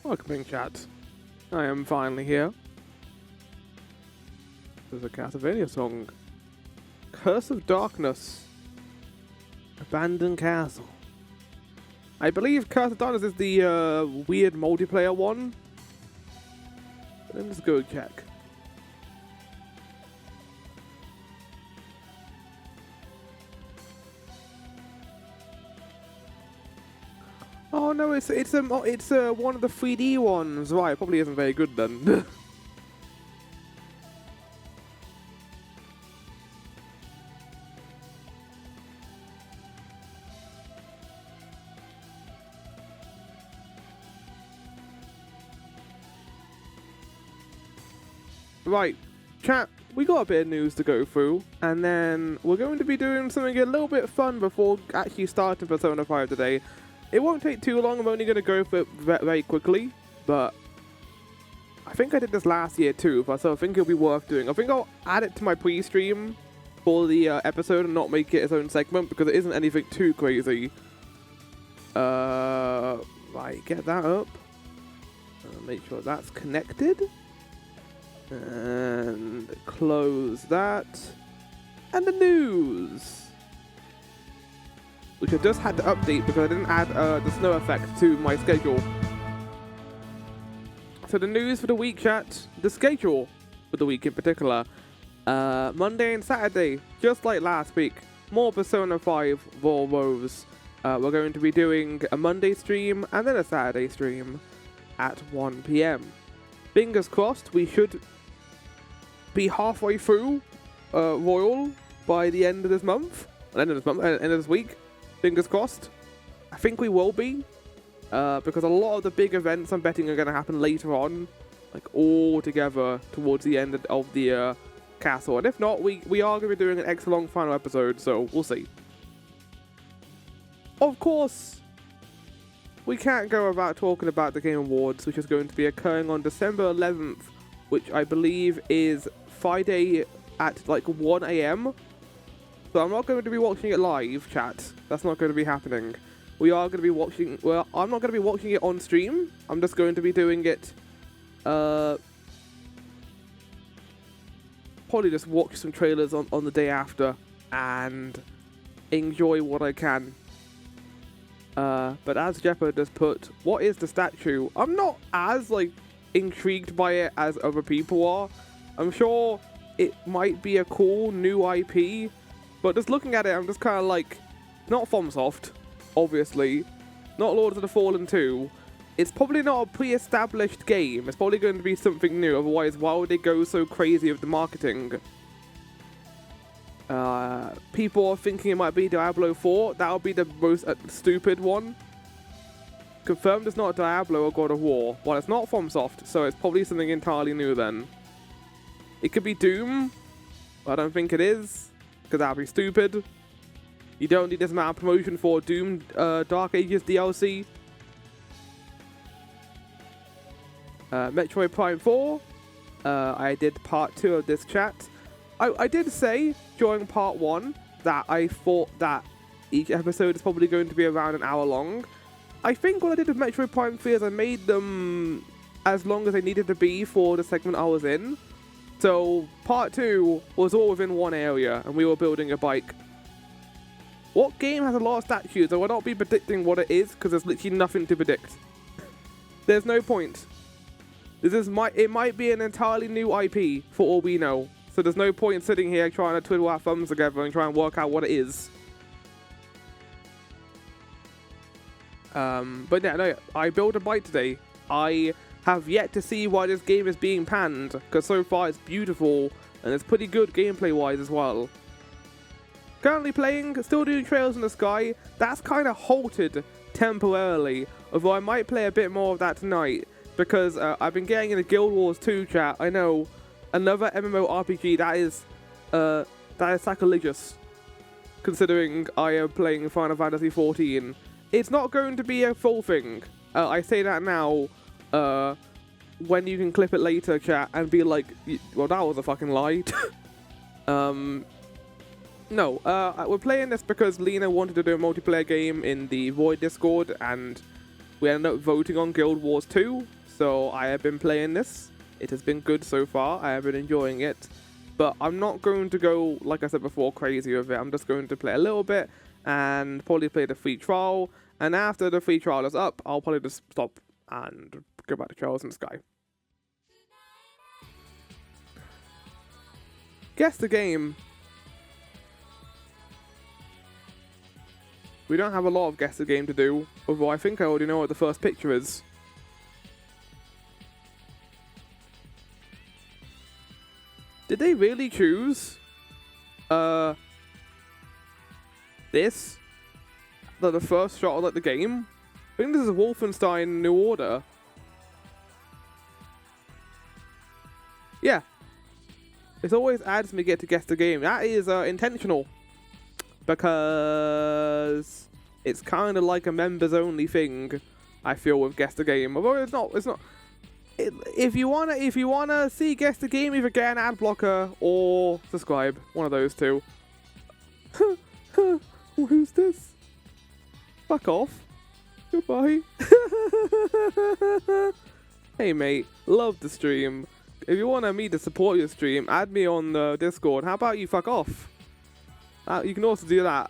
Welcome in, chat. I am finally here. There's a Castlevania song. Curse of Darkness. Abandoned Castle. I believe Curse of Darkness is the weird multiplayer one. Let me just go check. Oh no, it's one of the 3D ones. Right, it probably isn't very good then. Right, chat, we got a bit of news to go through, and then we're going to be doing something a little bit fun before actually starting Persona 5 today. It won't take too long, I'm only going to go for it very quickly, but I think I did this last year too, so I think it'll be worth doing. I think I'll add it to my pre-stream for the episode and not make it its own segment, because it isn't anything too crazy. Right, get that up. Make sure that's connected. And close that. And the news, which I just had to update because I didn't add the snow effect to my schedule. So the news for the week, chat, the schedule for the week in particular. Monday and Saturday, just like last week, more Persona 5 Volvos. We're going to be doing a Monday stream and then a Saturday stream at 1 PM. Fingers crossed, we should be halfway through Royal by the end of this month. End of this week. Fingers crossed. I think we will be, because a lot of the big events I'm betting are going to happen later on, like all together towards the end of the castle. And if not, we are going to be doing an extra long final episode, so we'll see. Of course, we can't go without talking about the Game Awards, which is going to be occurring on December 11th, which I believe is Friday at like 1 AM. So I'm not going to be watching it live, chat. That's not going to be happening. We are going to be watching... Well, I'm not going to be watching it on stream. I'm just going to be doing it... probably just watch some trailers on the day after and enjoy what I can. But as Jeppo just put, what is the statue? I'm not as, like, intrigued by it as other people are. I'm sure it might be a cool new IP, but just looking at it, I'm just kind of like, not FromSoft, obviously, not Lords of the Fallen 2. It's probably not a pre-established game. It's probably going to be something new, otherwise why would they go so crazy with the marketing? People are thinking it might be Diablo 4. That would be the most stupid one. Confirmed it's not Diablo or God of War. Well, it's not FromSoft, so it's probably something entirely new then. It could be Doom. I don't think it is, because that would be stupid. You don't need this amount of promotion for Doom Dark Ages DLC. Metroid Prime 4. I did part 2 of this chat. I did say during part 1 that I thought that each episode is probably going to be around an hour long. I think what I did with Metroid Prime 3 is I made them as long as they needed to be for the segment I was in. So part 2 was all within one area and we were building a bike. What game has a lot of statues? I will not be predicting what it is because there's literally nothing to predict. There's no point. It might be an entirely new IP for all we know. So there's no point sitting here trying to twiddle our thumbs together and try and work out what it is. But yeah, no, I built a bike today. I have yet to see why this game is being panned, because so far it's beautiful and it's pretty good gameplay wise as well. Currently playing, still doing Trails in the Sky. That's kind of halted temporarily, although I might play a bit more of that tonight, because I've been getting into Guild Wars 2 chat. I know, another MMORPG that is sacrilegious, considering I am playing Final Fantasy 14. It's not going to be a full thing. I say that now, when you can clip it later, chat, and be like, well, that was a fucking lie. No, we're playing this because Lena wanted to do a multiplayer game in the Void Discord, and we ended up voting on Guild Wars 2, so I have been playing this. It has been good so far. I have been enjoying it. But I'm not going to go, like I said before, crazy with it. I'm just going to play a little bit and probably play the free trial. And after the free trial is up, I'll probably just stop and go back to Trails in the Sky. Guess the game. We don't have a lot of guess the game to do, although I think I already know what the first picture is. Did they really choose this? Like the first shot of like the game? I think this is Wolfenstein New Order. Yeah. It always adds me get to guess the game. That is intentional. Because it's kind of like a members only thing, I feel, with guess the game. Although it's not. If you wanna see guess the game, either get an ad blocker or subscribe. One of those two. Who's this? Fuck off. Goodbye. Hey mate, love the stream. If you want me to support your stream, add me on the Discord. How about you fuck off? You can also do that.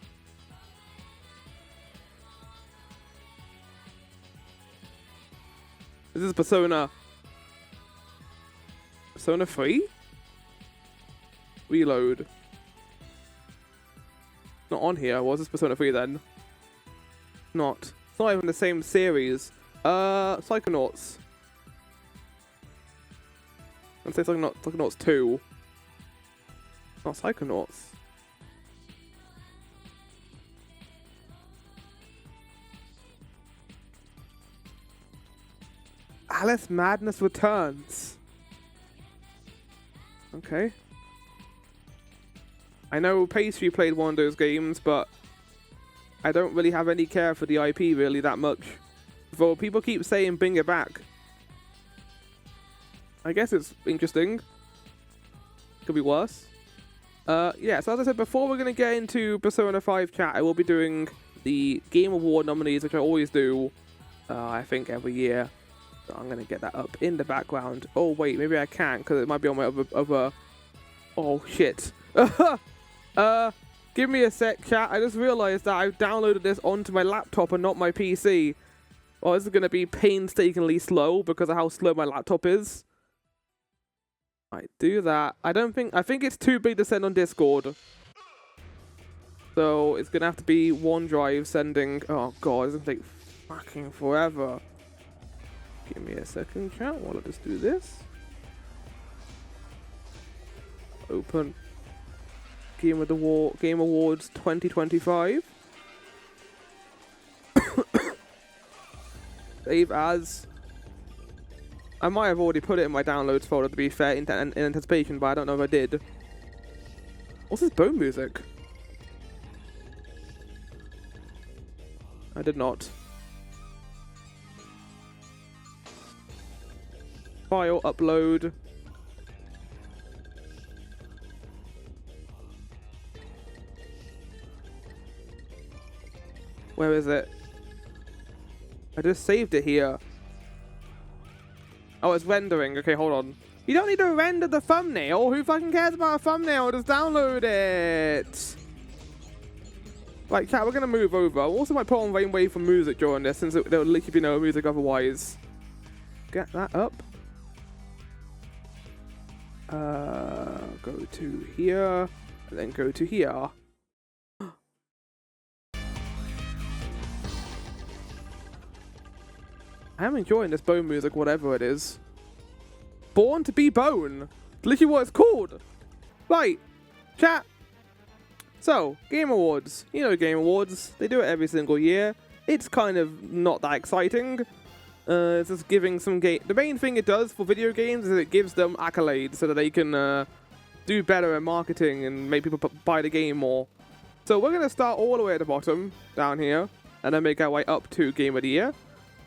This is Persona 3? Reload. Not on here. Was this Persona 3 then? Not. It's not even the same series. Psychonauts. I'd say Psychonauts 2. Not Psychonauts. Alice Madness Returns. Okay. I know Pastry played one of those games, but I don't really have any care for the IP really that much. Though people keep saying bring it back. I guess it's interesting. Could be worse. Yeah, so as I said before, we're going to get into Persona 5 chat. I will be doing the Game Award nominees, which I always do, I think, every year. So I'm going to get that up in the background. Oh, wait, maybe I can't, because it might be on my other... Oh, shit. Give me a sec, chat. I just realized that I downloaded this onto my laptop and not my PC. Oh, this is going to be painstakingly slow because of how slow my laptop is. I do that. I think it's too big to send on Discord. So it's going to have to be OneDrive sending. Oh, God, it's going to take fucking forever. Give me a second, chat, while I just do this. Open Game Awards 2025. Save as. I might have already put it in my downloads folder, to be fair, in anticipation, but I don't know if I did. What's this bone music? I did not. File upload. Where is it? I just saved it here. Oh, it's rendering. Okay, hold on. You don't need to render the thumbnail. Who fucking cares about a thumbnail? Just download it. Right, chat, we're going to move over. I also might put on Rainwave for music during this, since there would literally be no music otherwise. Get that up. Go to here, and then go to here. I am enjoying this bone music, whatever it is. Born to be Bone. Literally what it's called. Right, chat. So, Game Awards. You know Game Awards. They do it every single year. It's kind of not that exciting. It's just giving some game. The main thing it does for video games is it gives them accolades so that they can do better at marketing and make people buy the game more. So we're going to start all the way at the bottom, down here, and then make our way up to Game of the Year.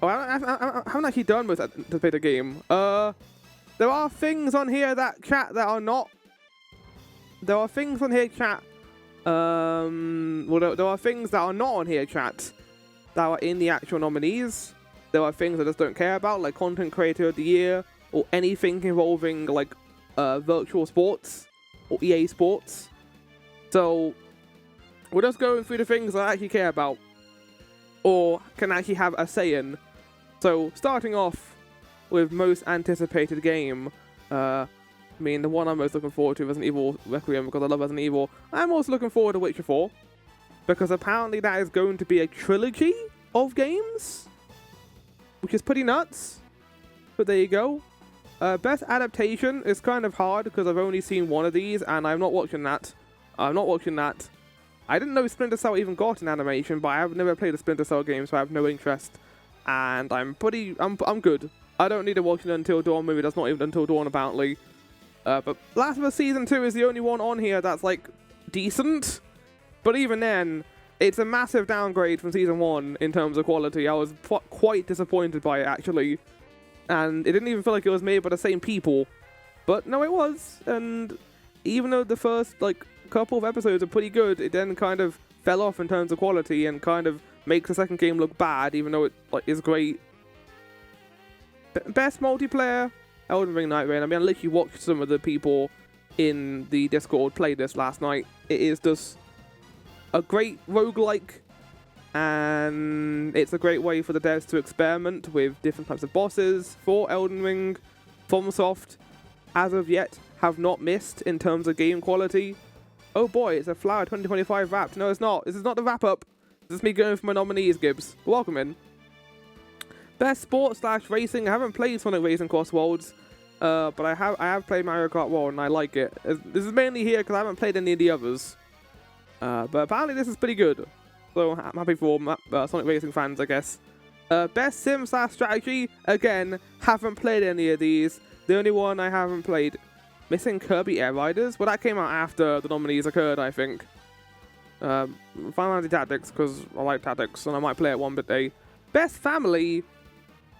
Oh, I haven't actually done with to play the game. There are things on here that chat that are not. There are things on here, chat. Well, there are things that are not on here, chat, that are in the actual nominees. there are things I just don't care about, like Content Creator of the Year, or anything involving, like, virtual sports, or EA Sports. So, we're just going through the things I actually care about, or can actually have a say in. So, starting off with most anticipated game, I mean, the one I'm most looking forward to is Resident Evil Requiem, because I love Resident Evil. I'm also looking forward to Witcher 4, because apparently that is going to be a trilogy of games, which is pretty nuts. But there you go. Best adaptation is kind of hard, because I've only seen one of these, and I'm not watching that. I'm not watching that. I didn't know Splinter Cell even got an animation, but I've never played a Splinter Cell game, so I have no interest. And I'm good. I don't need to watch an Until Dawn movie. That's not even Until Dawn, apparently. But Last of Us Season 2 is the only one on here that's, like, decent. But even then, it's a massive downgrade from Season 1 in terms of quality. I was quite disappointed by it, actually. And it didn't even feel like it was made by the same people. But no, it was. And even though the first, like, couple of episodes are pretty good, it then kind of fell off in terms of quality and kind of makes the second game look bad, even though it, like, is great. Best multiplayer, Elden Ring Night Rain. I mean, I literally watched some of the people in the Discord play this last night. It is just a great roguelike, and it's a great way for the devs to experiment with different types of bosses for Elden Ring. FromSoft, as of yet, have not missed in terms of game quality. Oh boy, it's a Flower 2025 wrapped. No, it's not. This is not the wrap-up. This is me going for my nominees, Gibbs. Welcome in. Best sport / racing. I haven't played Sonic Racing Cross Worlds, but I have played Mario Kart World, and I like it. This is mainly here because I haven't played any of the others. But apparently this is pretty good. So I'm happy for Sonic Racing fans, I guess. Best sim / strategy. Again, haven't played any of these. The only one I haven't played, Missing Kirby Air Riders. Well, that came out after the nominees occurred, I think. Final Fantasy Tactics, because I like tactics, and I might play it one day. Best family.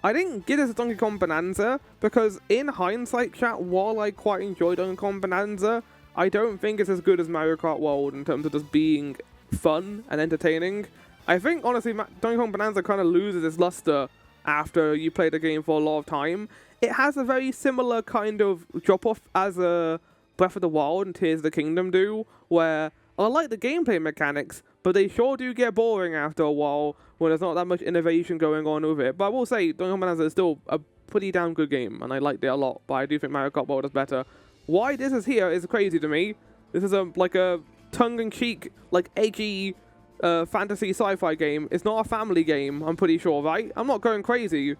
I didn't give this a Donkey Kong Bonanza, because in hindsight, chat, while I quite enjoyed Donkey Kong Bonanza, I don't think it's as good as Mario Kart World in terms of just being fun and entertaining. I think, honestly, Donkey Kong Bonanza kind of loses its luster after you play the game for a lot of time. It has a very similar kind of drop-off as Breath of the Wild and Tears of the Kingdom do, where I like the gameplay mechanics, but they sure do get boring after a while when there's not that much innovation going on with it. But I will say, Donkey Kong Bonanza is still a pretty damn good game, and I liked it a lot, but I do think Mario Kart World is better. Why this is here is crazy to me. This is like a tongue-in-cheek, like edgy fantasy sci-fi game. It's not a family game, I'm pretty sure, right? I'm not going crazy.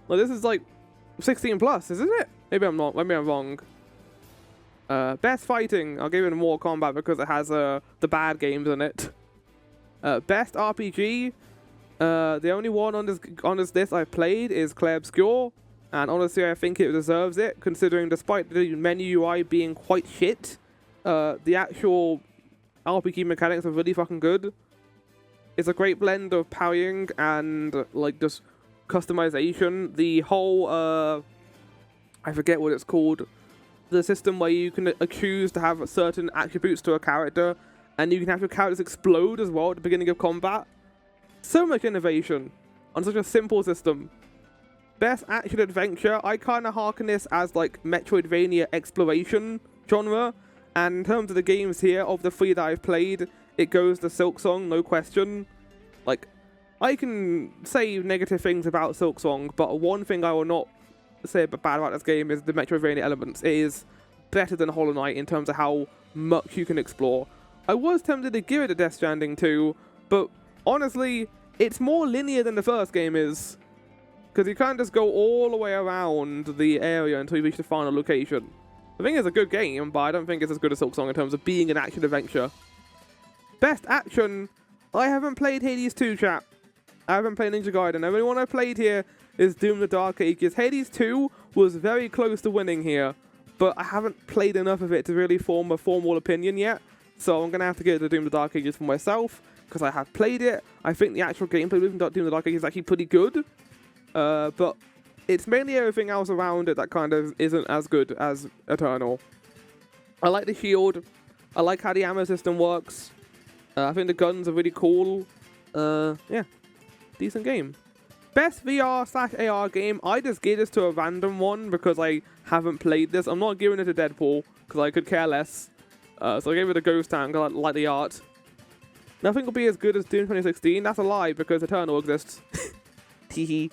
Well, this is like 16 plus, isn't it? Maybe I'm not. Maybe I'm wrong. Best fighting. I'll give it more combat because it has the bad games in it. Best RPG. The only one on this list I've played is Clair Obscur, and honestly, I think it deserves it, considering despite the menu UI being quite shit, the actual RPG mechanics are really fucking good. It's a great blend of parrying and like just customization. The whole I forget what it's called. The system where you can choose to have certain attributes to a character, and you can have your characters explode as well at the beginning of combat. So much innovation on such a simple system. Best action adventure. I kind of harken this as like Metroidvania exploration genre, and in terms of the games here, of the 3 that I've played, it goes to Silksong, no question. Like, I can say negative things about Silksong, but one thing I will not say bad about this game is the Metroidvania elements. It is better than Hollow Knight in terms of how much you can explore. I was tempted to give it a Death Stranding too, but honestly, it's more linear than the first game is, because you can't just go all the way around the area until you reach the final location. I think it's a good game, but I don't think it's as good as Silksong in terms of being an action adventure. Best action. I haven't played Hades 2, chat. I haven't played Ninja Gaiden. The only one I played here is Doom the Dark Ages. Hades 2 was very close to winning here, but I haven't played enough of it to really form a formal opinion yet, so I'm going to have to give it to Doom the Dark Ages for myself, because I have played it. I think the actual gameplay with Doom the Dark Ages is actually pretty good, but it's mainly everything else around it that kind of isn't as good as Eternal. I like the shield. I like how the ammo system works. I think the guns are really cool. Yeah, decent game. Best VR/AR game. I just gave this to a random one because I haven't played this. I'm not giving it to Deadpool because I could care less. So I gave it a Ghost Town because I like the art. Nothing will be as good as Doom 2016. That's a lie because Eternal exists. Teehee.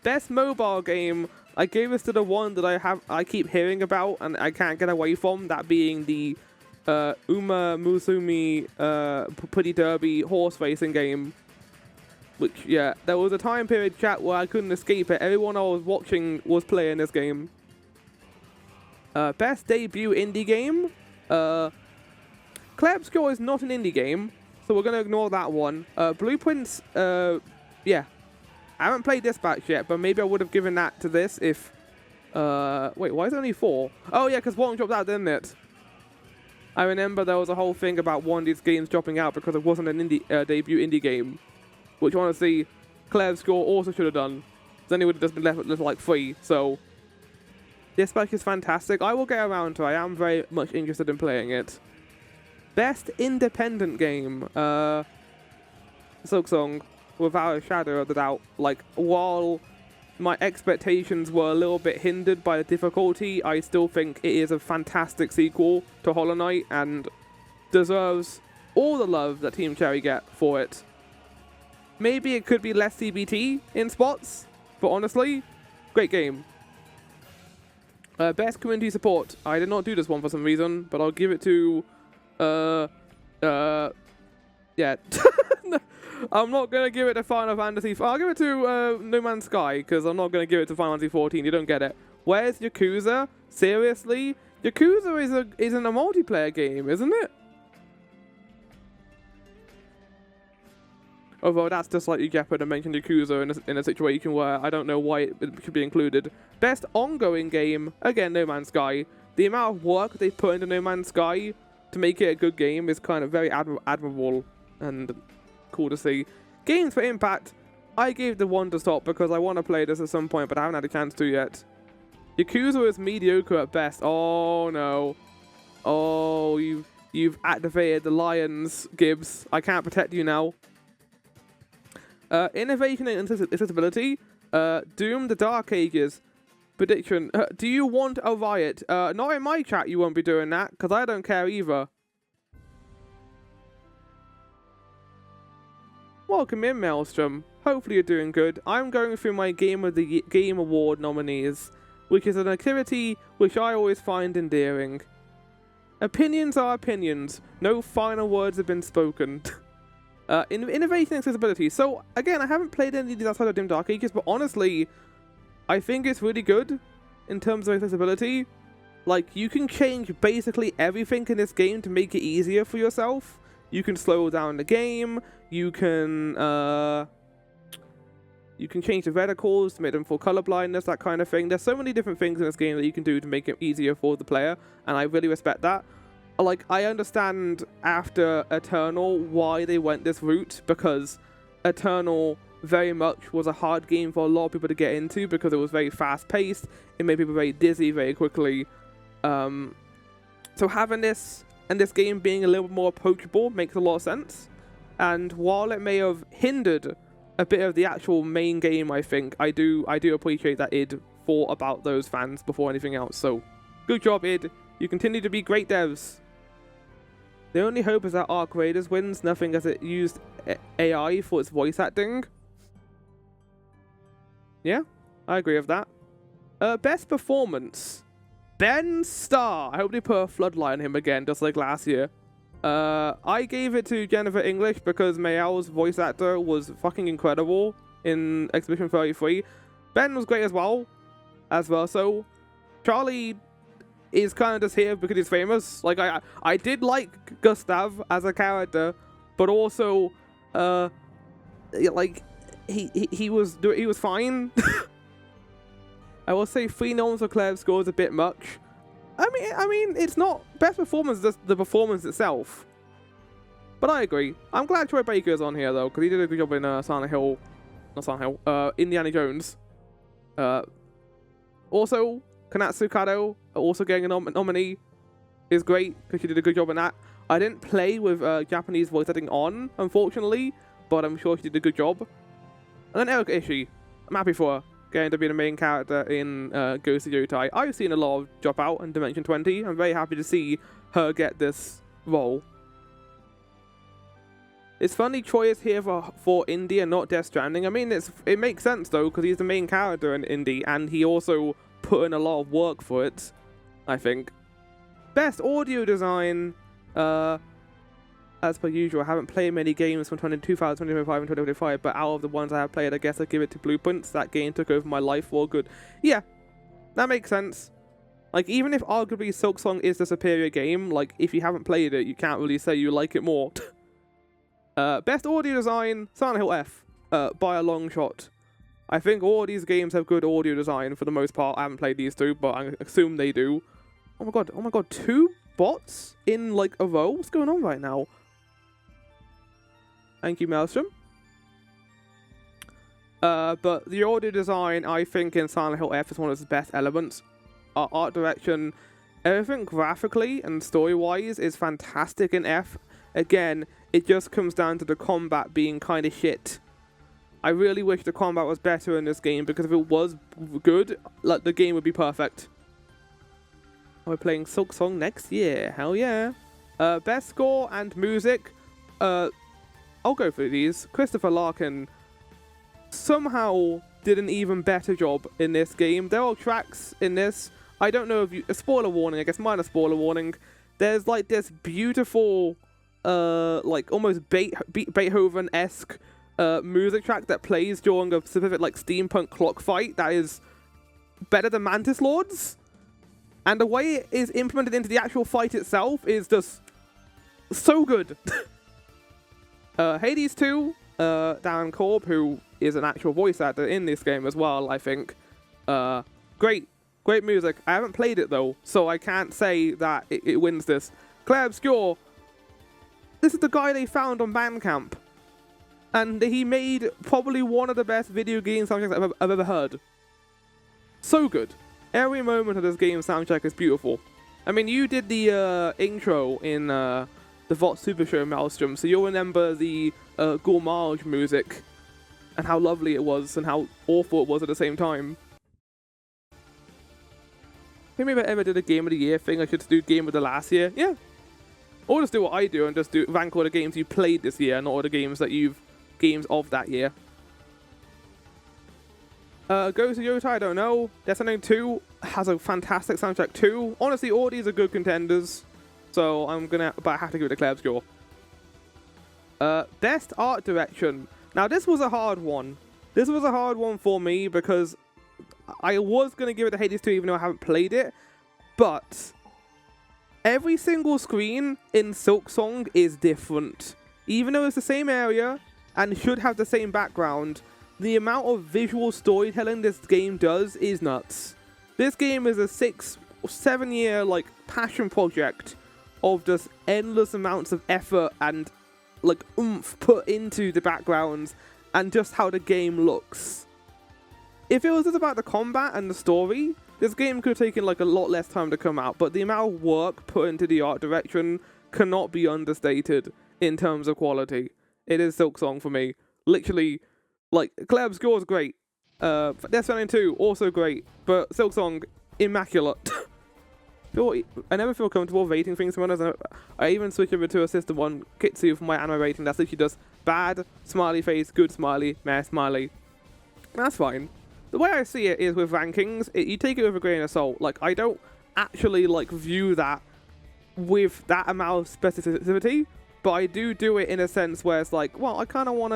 Best mobile game. I gave this to the one that I keep hearing about and I can't get away from. That being the Uma Musume Putty Derby horse racing game. Which, yeah, there was a time period, chat, where I couldn't escape it. Everyone I was watching was playing this game. Best debut indie game. Klebscore is not an indie game, so we're going to ignore that one. Blueprints, yeah. I haven't played this batch yet, but maybe I would have given that to this if... wait, why is it only 4? Oh, yeah, because 1 dropped out, didn't it? I remember there was a whole thing about one of these games dropping out because it wasn't an indie debut indie game. Which, honestly, Klebscore also should have done. Then it would have just been left with like 3, so... This batch is fantastic. I will get around to it. I am very much interested in playing it. Best independent game. Silksong, without a shadow of a doubt. Like, while my expectations were a little bit hindered by the difficulty, I still think it is a fantastic sequel to Hollow Knight and deserves all the love that Team Cherry get for it. Maybe it could be less CBT in spots, but honestly, great game. Best community support. I did not do this one for some reason, but I'll give it to... yeah. I'm not going to give it to Final Fantasy... I'll give it to No Man's Sky, because I'm not going to give it to Final Fantasy 14. You don't get it. Where's Yakuza? Seriously? Yakuza isn't a multiplayer game, isn't it? Although that's just like you Gepard and mentioned Yakuza in a situation where I don't know why it should be included. Best ongoing game, again, No Man's Sky. The amount of work they put into No Man's Sky to make it a good game is kind of very admirable and cool to see. Games for Impact, I gave the 1 to stop because I want to play this at some point, but I haven't had a chance to yet. Yakuza is mediocre at best. Oh no. Oh, you've activated the lions, Gibbs. I can't protect you now. Innovation and accessibility. Doom the Dark Ages. Prediction. Do you want a riot? Not in my chat you won't be doing that, because I don't care either. Welcome in, Maelstrom. Hopefully you're doing good. I'm going through my Game of the Game Award nominees, which is an activity which I always find endearing. Opinions are opinions. No final words have been spoken. Innovation and accessibility. So, again, I haven't played any of these outside of Dim Dark Ages, but honestly, I think it's really good in terms of accessibility. Like, you can change basically everything in this game to make it easier for yourself. You can slow down the game. You can change the reticles to make them for color blindness, that kind of thing. There's so many different things in this game that you can do to make it easier for the player, and I really respect that. Like, I understand after Eternal why they went this route, because Eternal very much was a hard game for a lot of people to get into because it was very fast-paced. It made people very dizzy very quickly. So having this and this game being a little bit more approachable makes a lot of sense. And while it may have hindered a bit of the actual main game, I think, I do appreciate that id thought about those fans before anything else. So, good job, id. You continue to be great devs. The only hope is that Arc Raiders wins, nothing as it used AI for its voice acting. Yeah, I agree with that. Best performance. Ben Starr. I hope they put a floodlight on him again, just like last year. I gave it to Jennifer English because Mayel's voice actor was fucking incredible in Exhibition 33. Ben was great as well. So, Charlie is kind of just here because he's famous. Like, I did like Gustav as a character, but also, like, he was fine. I will say 3 knowns for Klebscore is a bit much. I mean, it's not best performance, just the performance itself. But I agree. I'm glad Troy Baker is on here though, because he did a good job in Indiana Jones. Also, Kanatsu Kado, also getting a nominee, is great because she did a good job in that. I didn't play with Japanese voice acting on, unfortunately, but I'm sure she did a good job. And then Erika Ishii, I'm happy for her getting to be the main character in Ghost of Yotai. I've seen a lot of drop out in Dimension 20. I'm very happy to see her get this role. It's funny Troy is here for Indie and not Death Stranding. I mean, it makes sense though, because he's the main character in Indie, and he also put in a lot of work for it, I think. Best audio design, as per usual, I haven't played many games from 2005 and 2025, but out of the ones I have played, I guess I'd give it to Blueprints. That game took over my life for good. Yeah, that makes sense. Like, even if arguably Silksong is the superior game, like, if you haven't played it, you can't really say you like it more. Best audio design, Silent Hill F, by a long shot. I think all these games have good audio design for the most part. I haven't played these two, but I assume they do. Oh my god, 2 bots in, like, a row? What's going on right now? Thank you, Maelstrom. But the audio design, I think, in Silent Hill F is one of its best elements. Art direction, everything graphically and story-wise is fantastic in F. Again, it just comes down to the combat being kind of shit. I really wish the combat was better in this game, because if it was good, like, the game would be perfect. We're playing Silksong next year. Hell yeah. Best score and music. I'll go for these. Christopher Larkin somehow did an even better job in this game. There are tracks in this. I don't know if you... A spoiler warning, I guess. Minor spoiler warning. There's, like, this beautiful... like almost Beethoven-esque music track that plays during a specific like steampunk clock fight that is better than Mantis Lord's, and the way it is implemented into the actual fight itself is just so good. Hades 2, Darren Korb, who is an actual voice actor in this game as well, I think. Great music. I haven't played it though, so I can't say that it wins this. Claire Obscure. This is the guy they found on Bandcamp, and he made probably one of the best video game soundtracks I've ever heard. So good. Every moment of this game soundtrack is beautiful. I mean, you did the intro in the VOT Super Show, Maelstrom, so you'll remember the Gourmage music and how lovely it was and how awful it was at the same time. Maybe if I ever did a Game of the Year thing, I should do Game of the last year. Yeah. Or just do what I do and just rank all the games you played this year, not all the games that games of that year. Ghost of Yotai, I don't know. Death Stranding 2 has a fantastic soundtrack too. Honestly, all these are good contenders, so but I have to give it to Claire Obscure. Best art direction. Now this was a hard one. This was a hard one for me because I was gonna give it to Hades 2 even though I haven't played it, but every single screen in Silksong is different. Even though it's the same area and should have the same background, the amount of visual storytelling this game does is nuts. This game is a 6 or 7 year like passion project of just endless amounts of effort and like oomph put into the backgrounds and just how the game looks. If it was just about the combat and the story, this game could have taken like a lot less time to come out, but the amount of work put into the art direction cannot be understated in terms of quality. It is Silksong for me. Literally, like, Claire Obscure is great. Death Stranding 2, also great. But Silksong, immaculate. I never feel comfortable rating things from others. I even switch over to a System 1 Kitsu for my anime rating. That's literally just bad, smiley face, good smiley, meh, smiley. That's fine. The way I see it is with rankings, you take it with a grain of salt. Like, I don't actually, like, view that with that amount of specificity, but I do it in a sense where it's like, well, I kind of want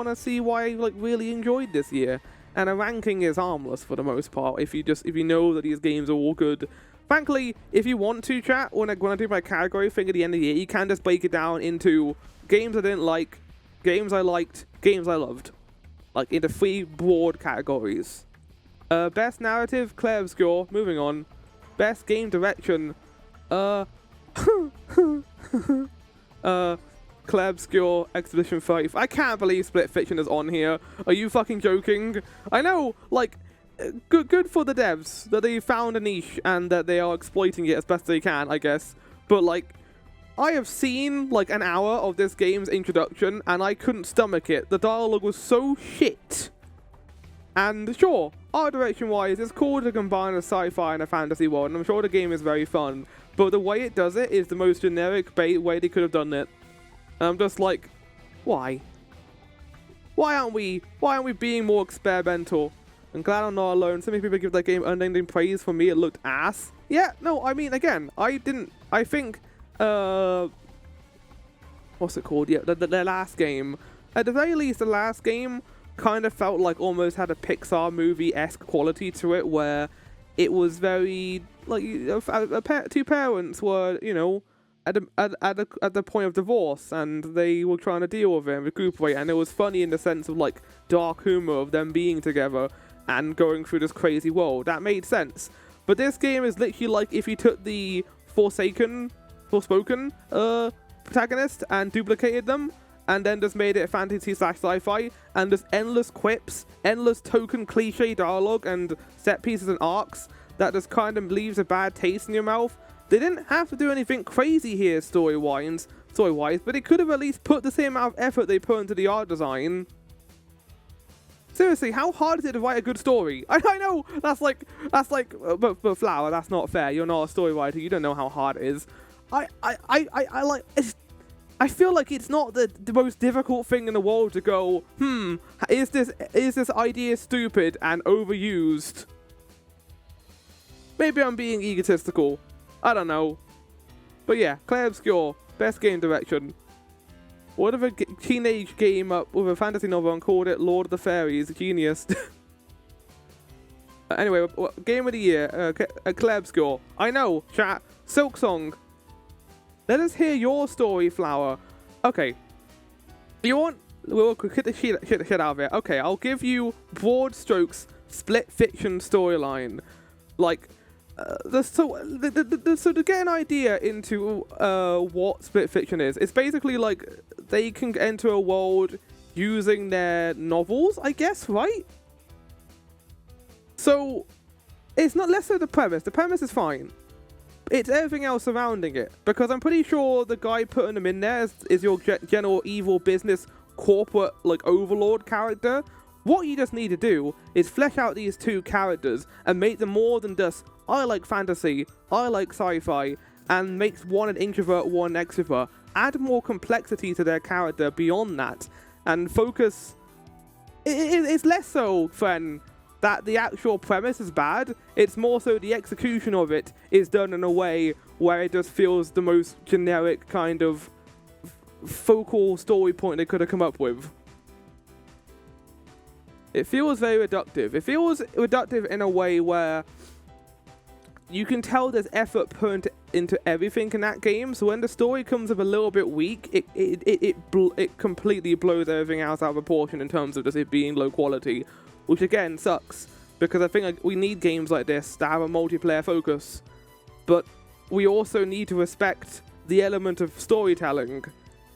to see why I, like, really enjoyed this year. And a ranking is harmless for the most part if you know that these games are all good. Frankly, if you want to, chat, when I do my category thing at the end of the year, you can just break it down into games I didn't like, games I liked, games I loved. Like, into 3 broad categories. Best narrative, Claire Obscure. Moving on. Best game direction, Claire Obscure, Expedition 5. I can't believe Split Fiction is on here. Are you fucking joking? I know, like, good for the devs that they found a niche and that they are exploiting it as best they can, I guess. But, like, I have seen like an hour of this game's introduction, and I couldn't stomach it. The dialogue was so shit. And sure, art direction-wise, it's cool to combine a sci-fi and a fantasy world, and I'm sure the game is very fun. But the way it does it is the most generic bait way they could have done it. And I'm just like, why? Why aren't we being more experimental? I'm glad I'm not alone. So many people give that game unending praise. For me, it looked ass. Yeah, no, I mean, again, I think, what's it called? Yeah, the last game. At the very least, the last game kind of felt like almost had a Pixar movie-esque quality to it, where it was very, like, two parents were, you know, at the point of divorce, and they were trying to deal with it and recuperate, and it was funny in the sense of, like, dark humor of them being together and going through this crazy world. That made sense. But this game is literally like if you took the Forspoken protagonist and duplicated them, and then just made it fantasy/sci-fi, and just endless quips, endless token cliche dialogue, and set pieces and arcs that just kind of leaves a bad taste in your mouth. They didn't have to do anything crazy here story-wise, but they could have at least put the same amount of effort they put into the art design. Seriously, how hard is it to write a good story? I know, that's like, but Flower, that's not fair. You're not a story writer. You don't know how hard it is. I feel like it's not the most difficult thing in the world to go, is this idea stupid and overused? Maybe I'm being egotistical. I don't know. But yeah, Clair Obscur, best game direction. What if a teenage game up with a fantasy novel and called it Lord of the Fairies? Genius. Anyway, game of the year, Clair Obscur. I know, chat. Silksong. Let us hear your story, Flower. Okay. You want... We'll hit the shit out of it. Okay, I'll give you broad strokes, split fiction storyline. Like... So to get an idea into what split fiction is, it's basically like they can enter a world using their novels, I guess, right? So it's not less so the premise. The premise is fine. It's everything else surrounding it, because I'm pretty sure the guy putting them in there is your general evil business corporate like overlord character. What you just need to do is flesh out these two characters and make them more than just, I like fantasy, I like sci-fi, and makes one an introvert, one an extrovert. Add more complexity to their character beyond that, and focus... It's less so, friend, that the actual premise is bad. It's more so the execution of it is done in a way where it just feels the most generic kind of focal story point they could have come up with. It feels very reductive. It feels reductive in a way where you can tell there's effort put into everything in that game. So when the story comes up a little bit weak, it completely blows everything else out of proportion in terms of just it being low quality, which again sucks, because I think we need games like this to have a multiplayer focus. But we also need to respect the element of storytelling,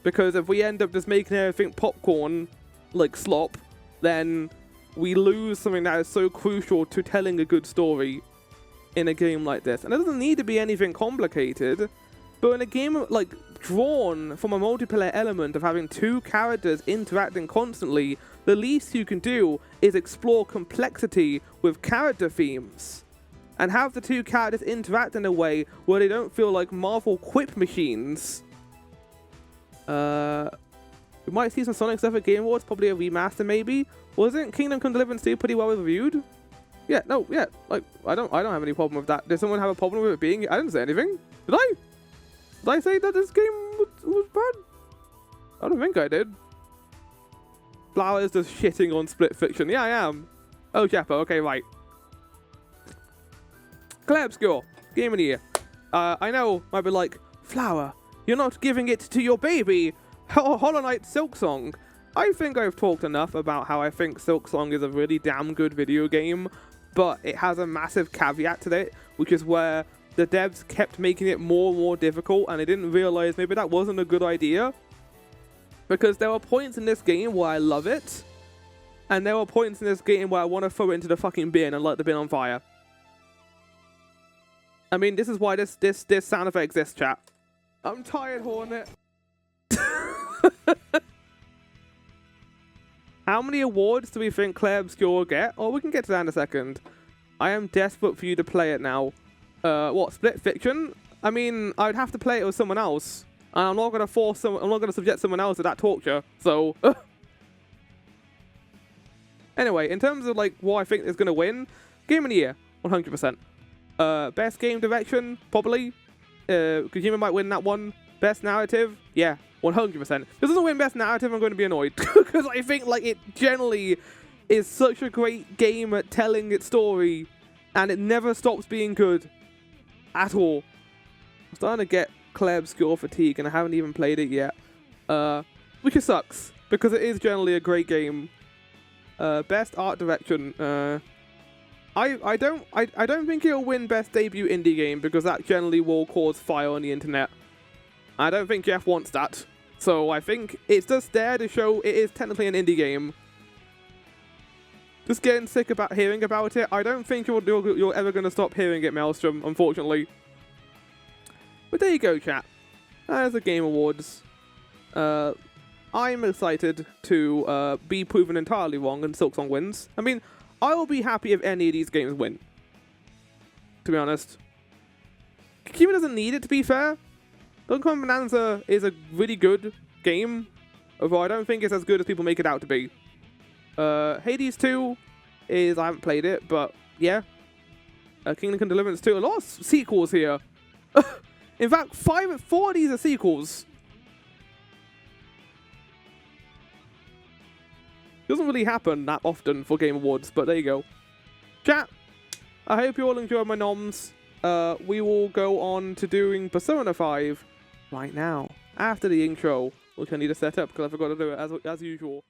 because if we end up just making everything popcorn, like slop, then we lose something that is so crucial to telling a good story in a game like this. And it doesn't need to be anything complicated, but in a game like drawn from a multiplayer element of having two characters interacting constantly, the least you can do is explore complexity with character themes and have the two characters interact in a way where they don't feel like Marvel quip machines. We might see some Sonic stuff at Game Awards, probably a remaster maybe. Wasn't Kingdom Come Deliverance 2 pretty well reviewed? Yeah, no, yeah, like, I don't have any problem with that. Did someone have a problem with it being... I didn't say anything. Did I? Did I say that this game was bad? I don't think I did. Flower is just shitting on split fiction. Yeah, I am. Oh, Jeppo, okay, right. Clair Obscur, game of the year. I know, might be like, Flower, you're not giving it to your baby. Hollow Knight Silksong. I think I've talked enough about how I think Silksong is a really damn good video game, but it has a massive caveat to it, which is where the devs kept making it more and more difficult, and they didn't realize maybe that wasn't a good idea. Because there were points in this game where I love it, and there were points in this game where I want to throw it into the fucking bin and light the bin on fire. I mean, this is why this sound effect exists, chat. I'm tired, Hornet. How many awards do we think Claire Obscure will get? Oh, we can get to that in a second. I am desperate for you to play it now. What, Split Fiction? I mean, I'd have to play it with someone else. And I'm not going to force I'm not going to subject someone else to that torture. So, anyway, in terms of like what I think is going to win, Game of the Year, 100%. Best Game Direction, probably. Kojima might win that one. Best Narrative, yeah, 100%. If it doesn't win Best Narrative, I'm going to be annoyed. Because I think like it generally is such a great game at telling its story. And it never stops being good. At all. I'm starting to get Claire Obscure fatigue and I haven't even played it yet. Which just sucks. Because it is generally a great game. Best Art Direction. I don't think it'll win Best Debut Indie Game because that generally will cause fire on the internet. I don't think Jeff wants that. So I think it's just there to show it is technically an indie game. Just getting sick about hearing about it. I don't think you're ever going to stop hearing it, Maelstrom, unfortunately. But there you go, chat. There's the Game Awards. I'm excited to be proven entirely wrong and Silksong wins. I mean, I will be happy if any of these games win. To be honest. Kojima doesn't need it, to be fair. Donkey Kong Bonanza is a really good game. Although I don't think it's as good as people make it out to be. Hades 2 is, I haven't played it, but yeah. Kingdom Come Deliverance 2, a lot of sequels here. In fact, 4 of these are sequels. Doesn't really happen that often for Game Awards, but there you go. Chat, I hope you all enjoyed my noms. We will go on to doing Persona 5 right now, after the intro, which I need to set up because I forgot to do it as usual.